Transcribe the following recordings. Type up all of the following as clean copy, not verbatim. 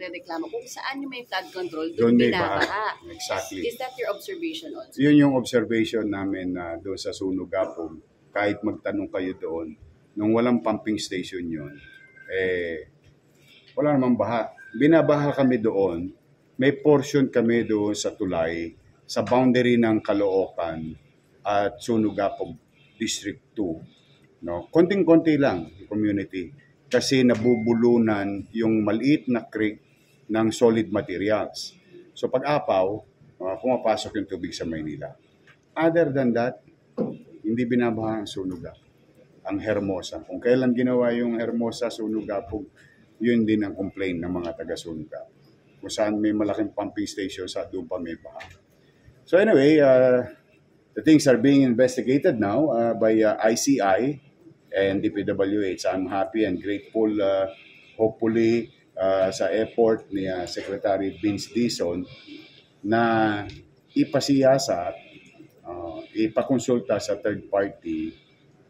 nagre-reklamo kung saan yung may flood control, Doon doon may binabaha. Exactly. Is that your observation also? Yun yung observation namin na doon sa Sunugapog. Kahit magtanong kayo doon, nung walang pumping station yun, wala namang baha. Binabaha kami doon. May portion kami doon sa tulay, sa boundary ng Caloocan at Sunugapog District 2. No? Konting-konti lang yung community. Kasi nabubulunan yung maliit na creek ng solid materials. So pag-apaw, pumapasok yung tubig sa Maynila. Other than that, hindi binabaha ang Sunugapog. Ang Hermosa. Kung kailan ginawa yung Hermosa, Sunugapog, yun din ang complaint ng mga taga-Sunugapog. Kung saan may malaking pumping station, sa doon pa may baha. So anyway, the things are being investigated now by ICI and DPWH. I'm happy and grateful, hopefully, sa effort ni Secretary Vince Dizon na ipasiyasat, ipakonsulta sa third party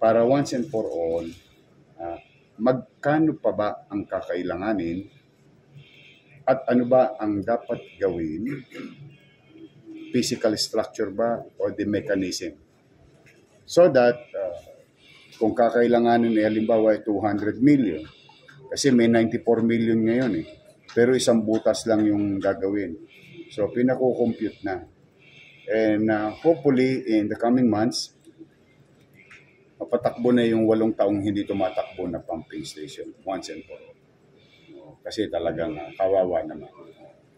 para once and for all, magkano pa ba ang kakailanganin at ano ba ang dapat gawin, physical structure ba or the mechanism, so that kung kakailanganin halimbawa ay 200 million, kasi may 94 million ngayon pero isang butas lang yung gagawin. So pinako-compute na. And hopefully in the coming months, mapatakbo na yung 8 taong hindi tumatakbo na pumping station once and for all. Kasi talagang kawawa naman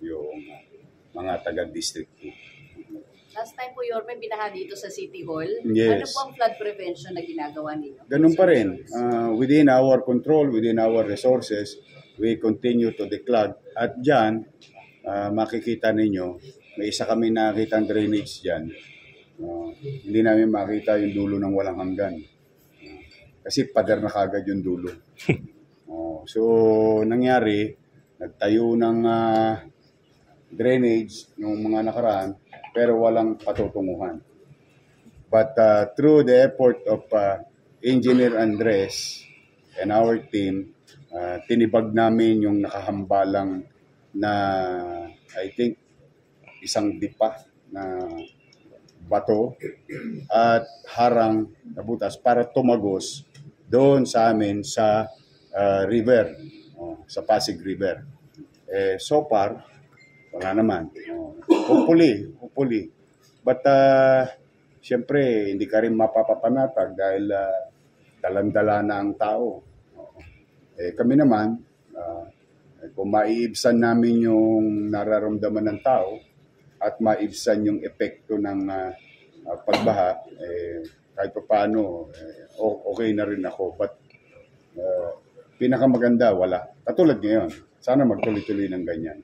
yung mga taga-district 2. Last time po, Yorme, binaha dito sa City Hall. Yes. Ano po ang flood prevention na ginagawa ninyo? Ganun pa rin. Within our control, within our resources, we continue to declog. At dyan, makikita ninyo, may isa kami nakikita ang drainage dyan. Hindi namin makita yung dulo ng walang hanggan. Kasi pader na kagad yung dulo. So, nangyari, nagtayo ng drainage ng mga nakaraan, pero walang patutunguhan. But through the effort of Engineer Andres and our team, tinibag namin yung nakahambalang na, I think, isang dipa na bato at harang na butas para tumagos doon sa amin sa river, sa Pasig River. So far, wala naman. Hopefully. But, siyempre, hindi ka rin mapapapanatag dahil dalang-dala na ang tao. Kami naman, kung maiibsan namin yung nararamdaman ng tao at maiibsan yung epekto ng pagbaha, kahit pa paano, okay na rin ako. But, pinakamaganda, wala. Katulad ngayon, sana magtuloy-tuloy ng ganyan.